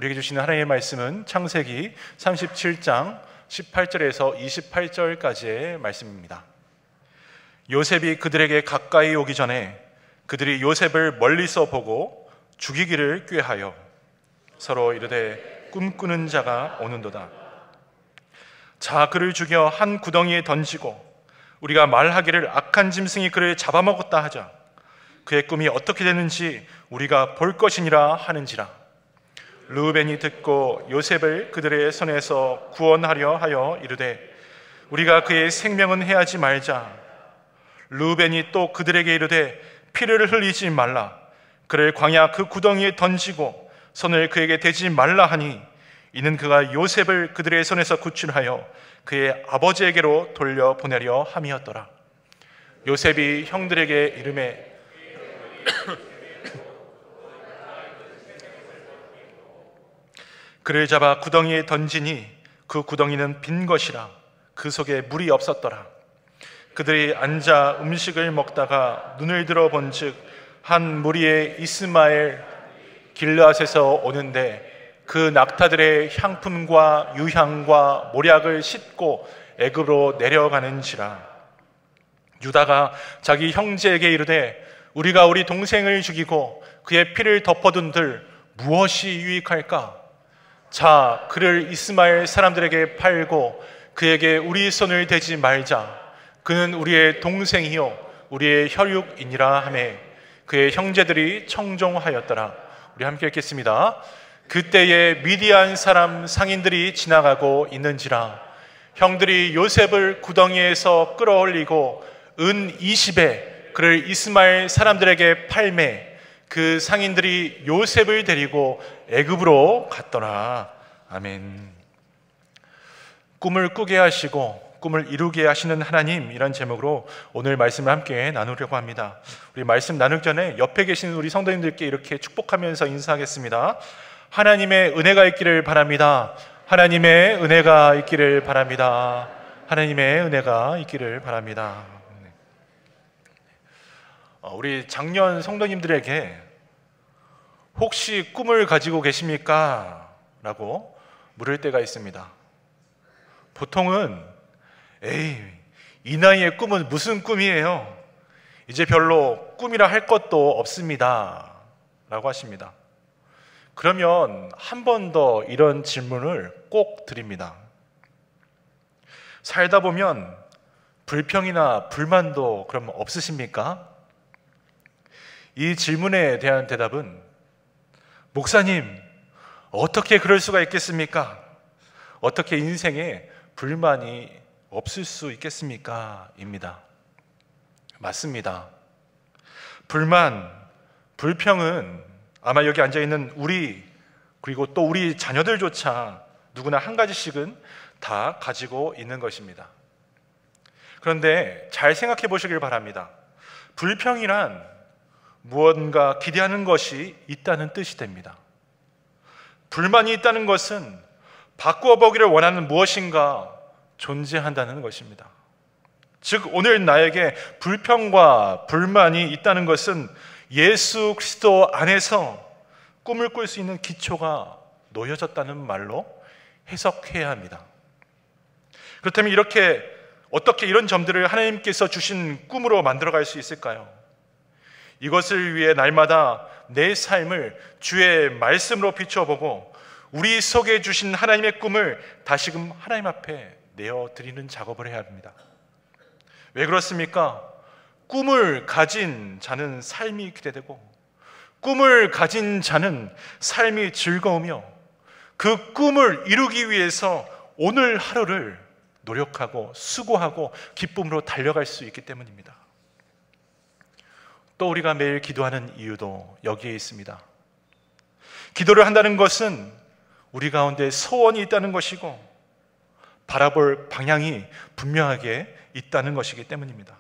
우리에게 주시는 하나님의 말씀은 창세기 37장 18절에서 28절까지의 말씀입니다. 요셉이 그들에게 가까이 오기 전에 그들이 요셉을 멀리서 보고 죽이기를 꾀하여 서로 이르되 꿈꾸는 자가 오는도다. 자, 그를 죽여 한 구덩이에 던지고 우리가 말하기를 악한 짐승이 그를 잡아먹었다 하자. 그의 꿈이 어떻게 되는지 우리가 볼 것이니라 하는지라. 르우벤이 듣고 요셉을 그들의 손에서 구원하려 하여 이르되 우리가 그의 생명은 해하지 말자. 르우벤이 또 그들에게 이르되 피를 흘리지 말라. 그를 광야 그 구덩이에 던지고 손을 그에게 대지 말라 하니 이는 그가 요셉을 그들의 손에서 구출하여 그의 아버지에게로 돌려보내려 함이었더라. 요셉이 형들에게 이르매 그를 잡아 구덩이에 던지니 그 구덩이는 빈 것이라 그 속에 물이 없었더라. 그들이 앉아 음식을 먹다가 눈을 들어 본즉 한 무리의 이스마엘 길르앗에서 오는데 그 낙타들의 향품과 유향과 모략을 싣고 애굽으로 내려가는지라. 유다가 자기 형제에게 이르되 우리가 우리 동생을 죽이고 그의 피를 덮어둔들 무엇이 유익할까? 자, 그를 이스마엘 사람들에게 팔고 그에게 우리 손을 대지 말자. 그는 우리의 동생이요 우리의 혈육이니라 하매 그의 형제들이 청종하였더라. 우리 함께 읽겠습니다. 그때에 미디안 사람 상인들이 지나가고 있는지라. 형들이 요셉을 구덩이에서 끌어올리고 은 20에 그를 이스마엘 사람들에게 팔매 그 상인들이 요셉을 데리고 애굽으로 갔더라. 아멘. 꿈을 꾸게 하시고 꿈을 이루게 하시는 하나님, 이런 제목으로 오늘 말씀을 함께 나누려고 합니다. 우리 말씀 나누기 전에 옆에 계신 우리 성도님들께 이렇게 축복하면서 인사하겠습니다. 하나님의 은혜가 있기를 바랍니다. 하나님의 은혜가 있기를 바랍니다. 하나님의 은혜가 있기를 바랍니다. 우리 작년 성도님들에게 혹시 꿈을 가지고 계십니까? 라고 물을 때가 있습니다. 보통은 에이, 이 나이에 꿈은 무슨 꿈이에요? 이제 별로 꿈이라 할 것도 없습니다. 라고 하십니다. 그러면 한 번 더 이런 질문을 꼭 드립니다. 살다 보면 불평이나 불만도 그럼 없으십니까? 이 질문에 대한 대답은 목사님, 어떻게 그럴 수가 있겠습니까? 어떻게 인생에 불만이 없을 수 있겠습니까? 입니다. 맞습니다. 불만, 불평은 아마 여기 앉아있는 우리 그리고 또 우리 자녀들조차 누구나 한 가지씩은 다 가지고 있는 것입니다. 그런데 잘 생각해 보시길 바랍니다. 불평이란 무언가 기대하는 것이 있다는 뜻이 됩니다. 불만이 있다는 것은 바꾸어 보기를 원하는 무엇인가 존재한다는 것입니다. 즉 오늘 나에게 불평과 불만이 있다는 것은 예수 그리스도 안에서 꿈을 꿀 수 있는 기초가 놓여졌다는 말로 해석해야 합니다. 그렇다면 어떻게 이런 점들을 하나님께서 주신 꿈으로 만들어갈 수 있을까요? 이것을 위해 날마다 내 삶을 주의 말씀으로 비춰보고 우리 속에 주신 하나님의 꿈을 다시금 하나님 앞에 내어드리는 작업을 해야 합니다. 왜 그렇습니까? 꿈을 가진 자는 삶이 기대되고 꿈을 가진 자는 삶이 즐거우며 그 꿈을 이루기 위해서 오늘 하루를 노력하고 수고하고 기쁨으로 달려갈 수 있기 때문입니다. 또 우리가 매일 기도하는 이유도 여기에 있습니다. 기도를 한다는 것은 우리 가운데 소원이 있다는 것이고 바라볼 방향이 분명하게 있다는 것이기 때문입니다.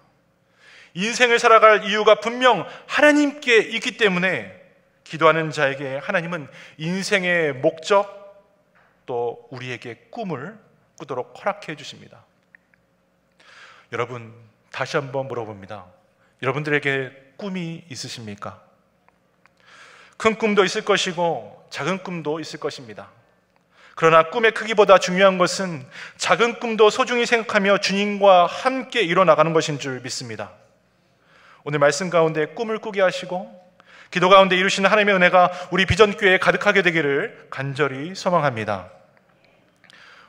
인생을 살아갈 이유가 분명 하나님께 있기 때문에 기도하는 자에게 하나님은 인생의 목적 또 우리에게 꿈을 꾸도록 허락해 주십니다. 여러분, 다시 한번 물어봅니다. 여러분들에게 꿈이 있으십니까? 큰 꿈도 있을 것이고 작은 꿈도 있을 것입니다. 그러나 꿈의 크기보다 중요한 것은 작은 꿈도 소중히 생각하며 주님과 함께 이뤄나가는 것인 줄 믿습니다. 오늘 말씀 가운데 꿈을 꾸게 하시고 기도 가운데 이루시는 하나님의 은혜가 우리 비전교회에 가득하게 되기를 간절히 소망합니다.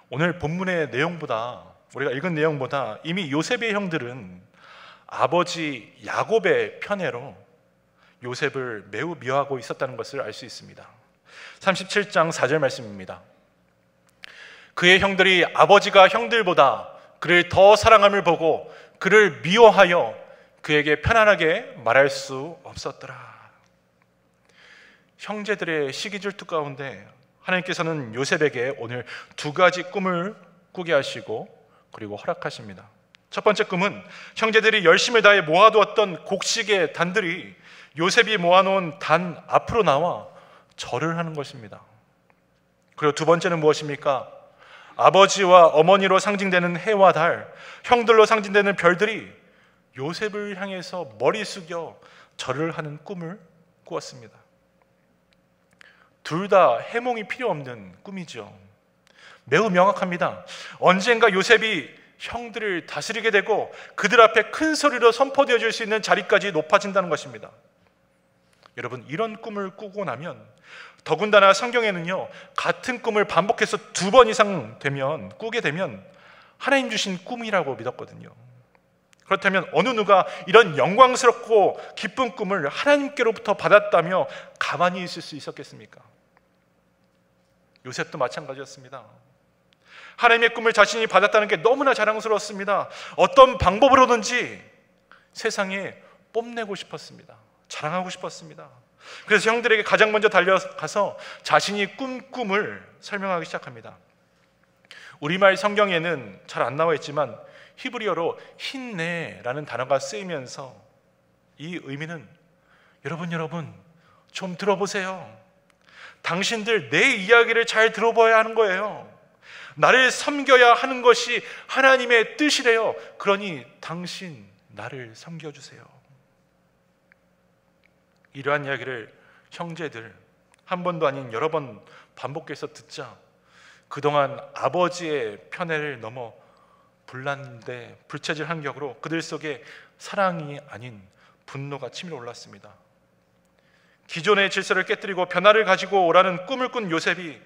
오늘 본문의 내용보다, 우리가 읽은 내용보다 이미 요셉의 형들은 아버지 야곱의 편애로 요셉을 매우 미워하고 있었다는 것을 알 수 있습니다. 37장 4절 말씀입니다. 그의 형들이 아버지가 형들보다 그를 더 사랑함을 보고 그를 미워하여 그에게 편안하게 말할 수 없었더라. 형제들의 시기질투 가운데 하나님께서는 요셉에게 오늘 두 가지 꿈을 꾸게 하시고 그리고 허락하십니다. 첫 번째 꿈은 형제들이 열심을 다해 모아두었던 곡식의 단들이 요셉이 모아놓은 단 앞으로 나와 절을 하는 것입니다. 그리고 두 번째는 무엇입니까? 아버지와 어머니로 상징되는 해와 달, 형들로 상징되는 별들이 요셉을 향해서 머리 숙여 절을 하는 꿈을 꾸었습니다. 둘 다 해몽이 필요 없는 꿈이죠. 매우 명확합니다. 언젠가 요셉이 형들을 다스리게 되고 그들 앞에 큰 소리로 선포되어 줄 수 있는 자리까지 높아진다는 것입니다. 여러분, 이런 꿈을 꾸고 나면, 더군다나 성경에는요, 같은 꿈을 반복해서 2번 이상 꾸게 되면 하나님 주신 꿈이라고 믿었거든요. 그렇다면 어느 누가 이런 영광스럽고 기쁜 꿈을 하나님께로부터 받았다며 가만히 있을 수 있었겠습니까? 요셉도 마찬가지였습니다. 하나님의 꿈을 자신이 받았다는 게 너무나 자랑스러웠습니다. 어떤 방법으로든지 세상에 뽐내고 싶었습니다. 자랑하고 싶었습니다. 그래서 형들에게 가장 먼저 달려가서 자신이 꿈을 설명하기 시작합니다. 우리말 성경에는 잘 안 나와 있지만 히브리어로 힌네라는 단어가 쓰이면서 이 의미는 여러분 좀 들어보세요. 당신들 내 이야기를 잘 들어봐야 하는 거예요. 나를 섬겨야 하는 것이 하나님의 뜻이래요. 그러니 당신 나를 섬겨주세요. 이러한 이야기를 형제들 한 번도 아닌 여러 번 반복해서 듣자 그동안 아버지의 편애를 넘어 불났는데 불체질한 격으로 그들 속에 사랑이 아닌 분노가 치밀어 올랐습니다. 기존의 질서를 깨뜨리고 변화를 가지고 오라는 꿈을 꾼 요셉이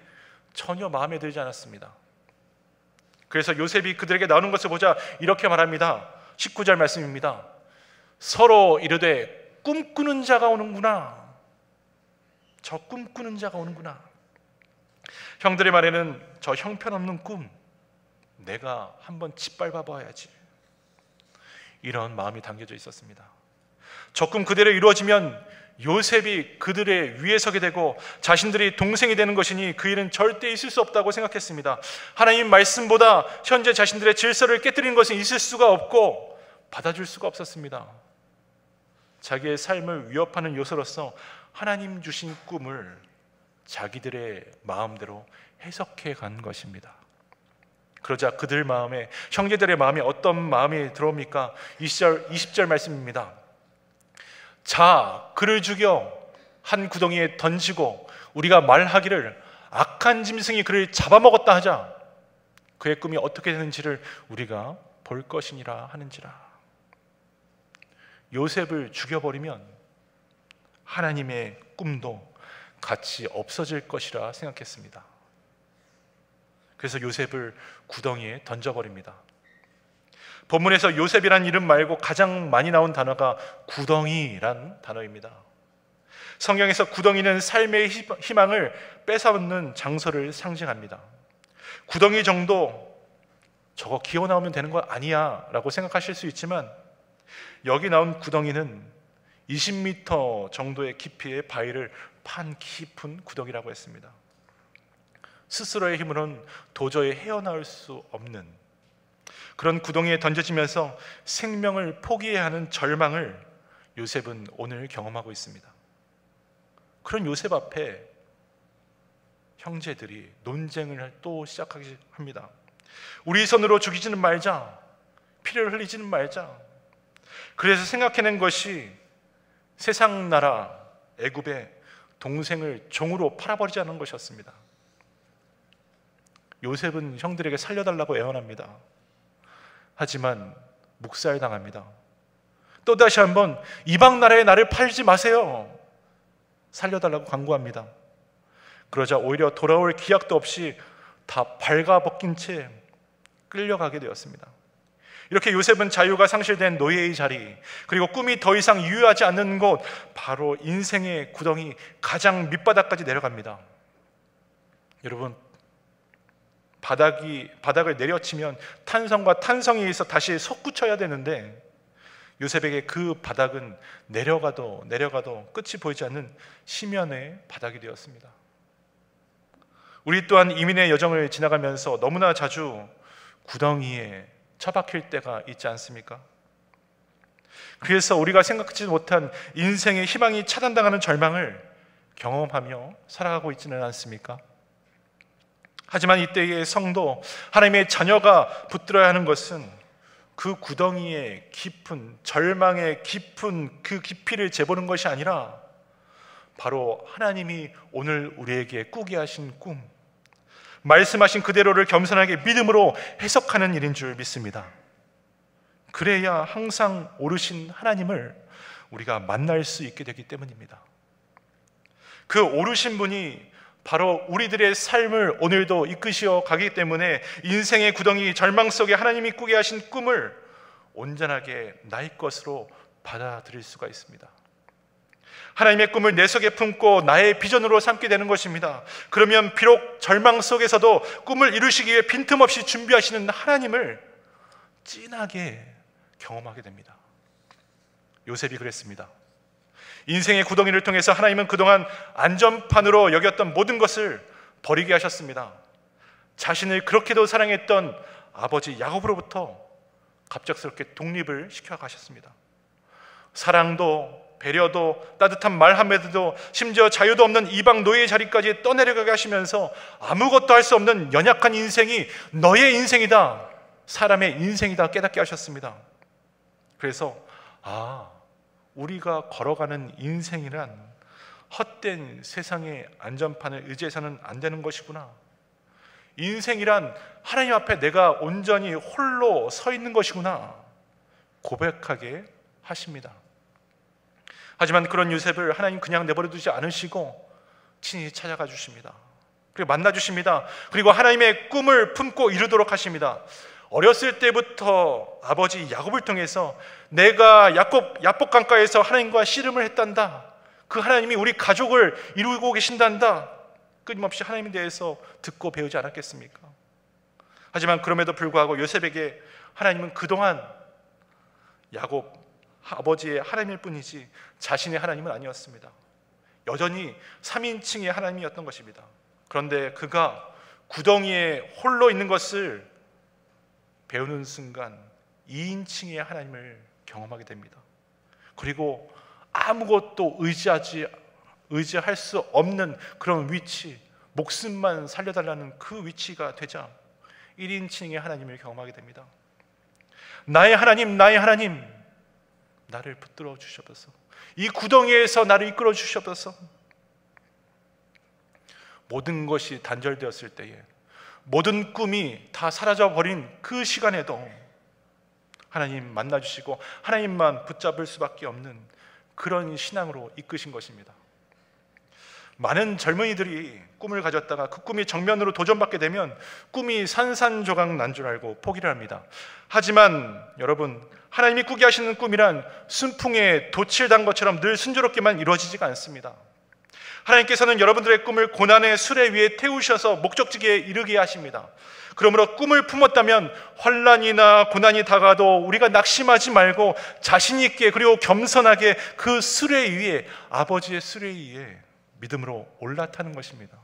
전혀 마음에 들지 않았습니다. 그래서 요셉이 그들에게 나오는 것을 보자 이렇게 말합니다. 19절 말씀입니다. 서로 이르되 꿈꾸는 자가 오는구나. 저 꿈꾸는 자가 오는구나. 형들의 말에는 저 형편없는 꿈 내가 한번 짓밟아 봐야지, 이런 마음이 담겨져 있었습니다. 저 꿈 그대로 이루어지면 요셉이 그들의 위에 서게 되고 자신들이 동생이 되는 것이니 그 일은 절대 있을 수 없다고 생각했습니다. 하나님 말씀보다 현재 자신들의 질서를 깨뜨리는 것은 있을 수가 없고 받아줄 수가 없었습니다. 자기의 삶을 위협하는 요소로서 하나님 주신 꿈을 자기들의 마음대로 해석해 간 것입니다. 그러자 그들 마음에, 형제들의 마음에 어떤 마음이 들어옵니까? 20절 말씀입니다. 자, 그를 죽여 한 구덩이에 던지고 우리가 말하기를 악한 짐승이 그를 잡아먹었다 하자. 그의 꿈이 어떻게 되는지를 우리가 볼 것이니라 하는지라. 요셉을 죽여버리면 하나님의 꿈도 같이 없어질 것이라 생각했습니다. 그래서 요셉을 구덩이에 던져버립니다. 본문에서 요셉이란 이름 말고 가장 많이 나온 단어가 구덩이란 단어입니다. 성경에서 구덩이는 삶의 희망을 뺏어먹는 장소를 상징합니다. 구덩이 정도 저거 기어 나오면 되는 거 아니야 라고 생각하실 수 있지만 여기 나온 구덩이는 20m 정도의 깊이의 바위를 판 깊은 구덩이라고 했습니다. 스스로의 힘으로는 도저히 헤어나올 수 없는 그런 구덩이에 던져지면서 생명을 포기해야 하는 절망을 요셉은 오늘 경험하고 있습니다. 그런 요셉 앞에 형제들이 논쟁을 또 시작하기 합니다. 우리 손으로 죽이지는 말자, 피를 흘리지는 말자. 그래서 생각해낸 것이 세상 나라 애굽에 동생을 종으로 팔아버리자는 것이었습니다. 요셉은 형들에게 살려달라고 애원합니다. 하지만 묵살당합니다. 또다시 한번 이방 나라에 나를 팔지 마세요, 살려달라고 간구합니다. 그러자 오히려 돌아올 기약도 없이 다 발가벗긴 채 끌려가게 되었습니다. 이렇게 요셉은 자유가 상실된 노예의 자리, 그리고 꿈이 더 이상 유효하지 않는 곳, 바로 인생의 구덩이 가장 밑바닥까지 내려갑니다. 여러분, 바닥을 내려치면 탄성과 탄성에 의해서 다시 솟구쳐야 되는데, 요셉에게 그 바닥은 내려가도 끝이 보이지 않는 심연의 바닥이 되었습니다. 우리 또한 이민의 여정을 지나가면서 너무나 자주 구덩이에 처박힐 때가 있지 않습니까? 그래서 우리가 생각하지 못한 인생의 희망이 차단당하는 절망을 경험하며 살아가고 있지는 않습니까? 하지만 이때의 성도, 하나님의 자녀가 붙들어야 하는 것은 그 구덩이의 깊은, 절망의 깊은 그 깊이를 재보는 것이 아니라 바로 하나님이 오늘 우리에게 꾸게 하신 꿈, 말씀하신 그대로를 겸손하게 믿음으로 해석하는 일인 줄 믿습니다. 그래야 항상 오르신 하나님을 우리가 만날 수 있게 되기 때문입니다. 그 오르신 분이 바로 우리들의 삶을 오늘도 이끄시어 가기 때문에 인생의 구덩이, 절망 속에 하나님이 꾸게 하신 꿈을 온전하게 나의 것으로 받아들일 수가 있습니다. 하나님의 꿈을 내 속에 품고 나의 비전으로 삼게 되는 것입니다. 그러면 비록 절망 속에서도 꿈을 이루시기 위해 빈틈없이 준비하시는 하나님을 진하게 경험하게 됩니다. 요셉이 그랬습니다. 인생의 구덩이를 통해서 하나님은 그동안 안전판으로 여겼던 모든 것을 버리게 하셨습니다. 자신을 그렇게도 사랑했던 아버지 야곱으로부터 갑작스럽게 독립을 시켜 가셨습니다. 사랑도 배려도 따뜻한 말 한마디도 심지어 자유도 없는 이방 노예의 자리까지 떠내려가게 하시면서 아무것도 할 수 없는 연약한 인생이 너의 인생이다, 사람의 인생이다 깨닫게 하셨습니다. 그래서 우리가 걸어가는 인생이란 헛된 세상의 안전판을 의지해서는 안 되는 것이구나, 인생이란 하나님 앞에 내가 온전히 홀로 서 있는 것이구나 고백하게 하십니다. 하지만 그런 요셉을 하나님 그냥 내버려 두지 않으시고 친히 찾아가 주십니다. 그리고 만나 주십니다. 그리고 하나님의 꿈을 품고 이루도록 하십니다. 어렸을 때부터 아버지 야곱을 통해서 내가 야복 강가에서 하나님과 씨름을 했단다, 그 하나님이 우리 가족을 이루고 계신단다, 끊임없이 하나님에 대해서 듣고 배우지 않았겠습니까? 하지만 그럼에도 불구하고 요셉에게 하나님은 그동안 야곱 아버지의 하나님일 뿐이지 자신의 하나님은 아니었습니다. 여전히 3인칭의 하나님이었던 것입니다. 그런데 그가 구덩이에 홀로 있는 것을 배우는 순간 2인칭의 하나님을 경험하게 됩니다. 그리고 아무것도 의지할 수 없는 그런 위치, 목숨만 살려달라는 그 위치가 되자 1인칭의 하나님을 경험하게 됩니다. 나의 하나님, 나의 하나님, 나를 붙들어 주시옵소서. 이 구덩이에서 나를 이끌어 주시옵소서. 모든 것이 단절되었을 때에, 모든 꿈이 다 사라져버린 그 시간에도 하나님 만나주시고 하나님만 붙잡을 수밖에 없는 그런 신앙으로 이끄신 것입니다. 많은 젊은이들이 꿈을 가졌다가 그 꿈이 정면으로 도전받게 되면 꿈이 산산조각 난 줄 알고 포기를 합니다. 하지만 여러분, 하나님이 꾸게 하시는 꿈이란 순풍에 돛을 단 것처럼 늘 순조롭게만 이루어지지가 않습니다. 하나님께서는 여러분들의 꿈을 고난의 수레 위에 태우셔서 목적지에 이르게 하십니다. 그러므로 꿈을 품었다면 환난이나 고난이 다가도 우리가 낙심하지 말고 자신 있게 그리고 겸손하게 그 수레 위에, 아버지의 수레 위에 믿음으로 올라타는 것입니다.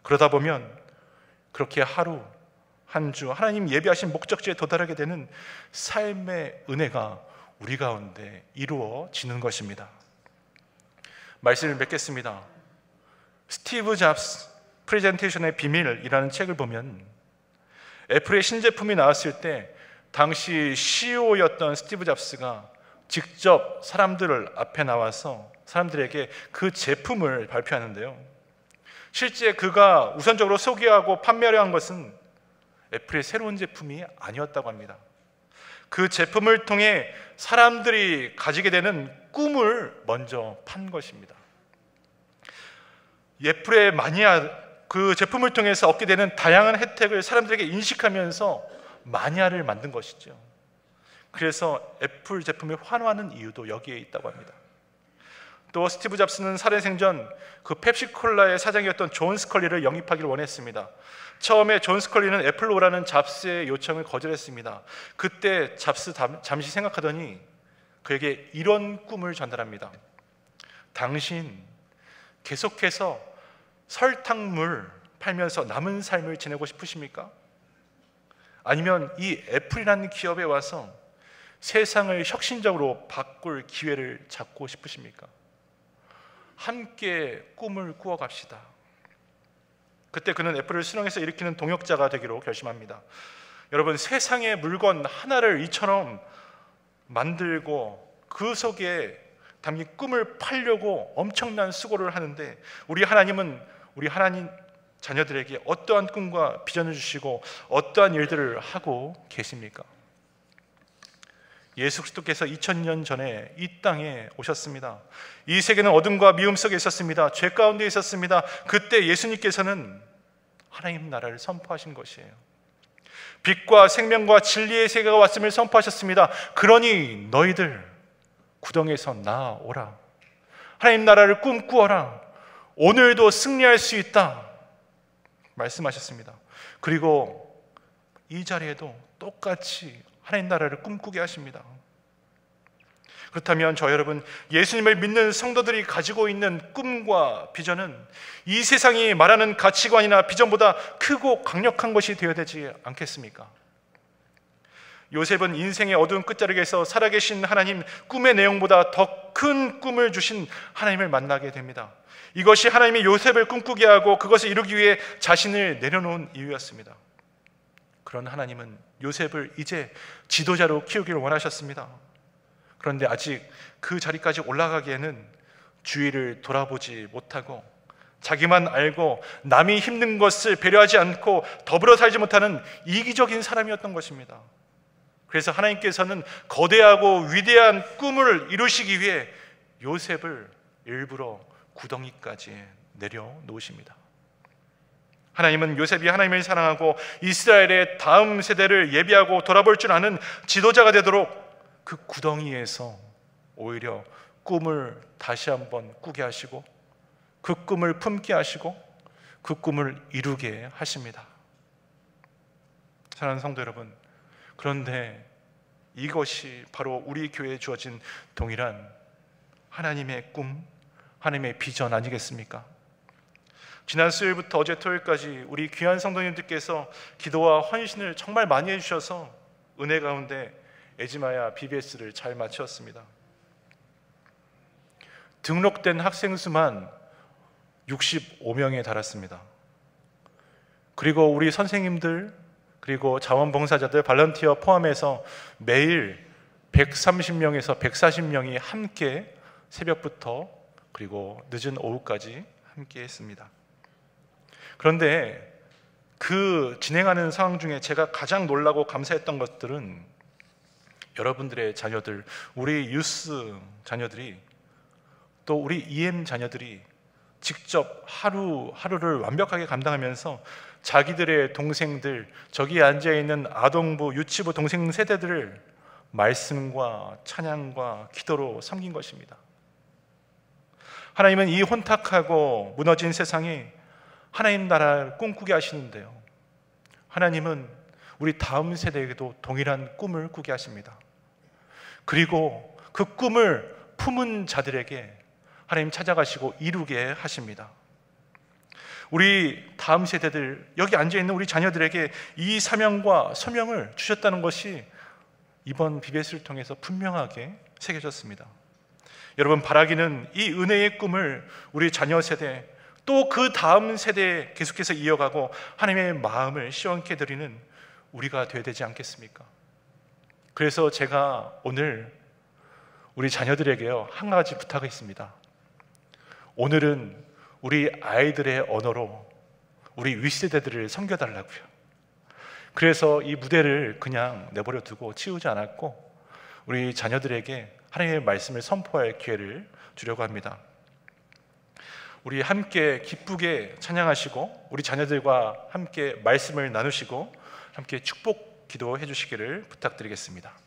그러다 보면 그렇게 하루 한 주 하나님 예비하신 목적지에 도달하게 되는 삶의 은혜가 우리 가운데 이루어지는 것입니다. 말씀을 맺겠습니다. 스티브 잡스 프레젠테이션의 비밀이라는 책을 보면 애플의 신제품이 나왔을 때 당시 CEO였던 스티브 잡스가 직접 사람들 앞에 나와서 사람들에게 그 제품을 발표하는데요, 실제 그가 우선적으로 소개하고 판매하려 한 것은 애플의 새로운 제품이 아니었다고 합니다. 그 제품을 통해 사람들이 가지게 되는 꿈을 먼저 판 것입니다. 애플의 마니아, 그 제품을 통해서 얻게 되는 다양한 혜택을 사람들에게 인식하면서 마니아를 만든 것이죠. 그래서 애플 제품을 환호하는 이유도 여기에 있다고 합니다. 또 스티브 잡스는 살해생전 그 펩시콜라의 사장이었던 존 스컬리를 영입하기를 원했습니다. 처음에 존 스컬리는 애플로 오라는 잡스의 요청을 거절했습니다. 그때 잡스 잠시 생각하더니 그에게 이런 꿈을 전달합니다. 당신 계속해서 설탕물 팔면서 남은 삶을 지내고 싶으십니까? 아니면 이 애플이라는 기업에 와서 세상을 혁신적으로 바꿀 기회를 잡고 싶으십니까? 함께 꿈을 꾸어갑시다. 그때 그는 애플을 수능해서 일으키는 동역자가 되기로 결심합니다. 여러분, 세상의 물건 하나를 이처럼 만들고 그 속에 담긴 꿈을 팔려고 엄청난 수고를 하는데, 우리 하나님은 우리 하나님 자녀들에게 어떠한 꿈과 비전을 주시고 어떠한 일들을 하고 계십니까? 예수 그리스도께서 2000년 전에 이 땅에 오셨습니다. 이 세계는 어둠과 미움 속에 있었습니다. 죄 가운데 있었습니다. 그때 예수님께서는 하나님 나라를 선포하신 것이에요. 빛과 생명과 진리의 세계가 왔음을 선포하셨습니다. 그러니 너희들 구덩이에서 나오라. 하나님 나라를 꿈꾸어라. 오늘도 승리할 수 있다 말씀하셨습니다. 그리고 이 자리에도 똑같이 하나님 나라를 꿈꾸게 하십니다. 그렇다면 저 여러분, 예수님을 믿는 성도들이 가지고 있는 꿈과 비전은 이 세상이 말하는 가치관이나 비전보다 크고 강력한 것이 되어야 되지 않겠습니까? 요셉은 인생의 어두운 끝자락에서 살아계신 하나님, 꿈의 내용보다 더 큰 꿈을 주신 하나님을 만나게 됩니다. 이것이 하나님이 요셉을 꿈꾸게 하고 그것을 이루기 위해 자신을 내려놓은 이유였습니다. 그런 하나님은 요셉을 이제 지도자로 키우기를 원하셨습니다. 그런데 아직 그 자리까지 올라가기에는 주위를 돌아보지 못하고 자기만 알고 남이 힘든 것을 배려하지 않고 더불어 살지 못하는 이기적인 사람이었던 것입니다. 그래서 하나님께서는 거대하고 위대한 꿈을 이루시기 위해 요셉을 일부러 구덩이까지 내려놓으십니다. 하나님은 요셉이 하나님을 사랑하고 이스라엘의 다음 세대를 예비하고 돌아볼 줄 아는 지도자가 되도록 그 구덩이에서 오히려 꿈을 다시 한번 꾸게 하시고 그 꿈을 품게 하시고 그 꿈을 이루게 하십니다. 사랑하는 성도 여러분, 그런데 이것이 바로 우리 교회에 주어진 동일한 하나님의 꿈, 하나님의 비전 아니겠습니까? 지난 수요일부터 어제 토요일까지 우리 귀한 성도님들께서 기도와 헌신을 정말 많이 해주셔서 은혜 가운데 에즈마야 BBS를 잘 마쳤습니다. 등록된 학생 수만 65명에 달했습니다. 그리고 우리 선생님들, 그리고 자원봉사자들, 발런티어 포함해서 매일 130명에서 140명이 함께 새벽부터 그리고 늦은 오후까지 함께 했습니다. 그런데 그 진행하는 상황 중에 제가 가장 놀라고 감사했던 것들은 여러분들의 자녀들, 우리 유스 자녀들이, 또 우리 EM 자녀들이 직접 하루하루를 완벽하게 감당하면서 자기들의 동생들, 저기 앉아있는 아동부, 유치부 동생 세대들을 말씀과 찬양과 기도로 섬긴 것입니다. 하나님은 이 혼탁하고 무너진 세상에 하나님 나라를 꿈꾸게 하시는데요, 하나님은 우리 다음 세대에게도 동일한 꿈을 꾸게 하십니다. 그리고 그 꿈을 품은 자들에게 하나님 찾아가시고 이루게 하십니다. 우리 다음 세대들, 여기 앉아있는 우리 자녀들에게 이 사명과 소명을 주셨다는 것이 이번 BBS를 통해서 분명하게 새겨졌습니다. 여러분, 바라기는 이 은혜의 꿈을 우리 자녀 세대, 또 그 다음 세대에 계속해서 이어가고 하나님의 마음을 시원케 드리는 우리가 되어야 되지 않겠습니까? 그래서 제가 오늘 우리 자녀들에게요, 한 가지 부탁이 있습니다. 오늘은 우리 아이들의 언어로 우리 윗세대들을 섬겨달라고요. 그래서 이 무대를 그냥 내버려 두고 치우지 않았고 우리 자녀들에게 하나님의 말씀을 선포할 기회를 주려고 합니다. 우리 함께 기쁘게 찬양하시고 우리 자녀들과 함께 말씀을 나누시고 함께 축복 기도해 주시기를 부탁드리겠습니다.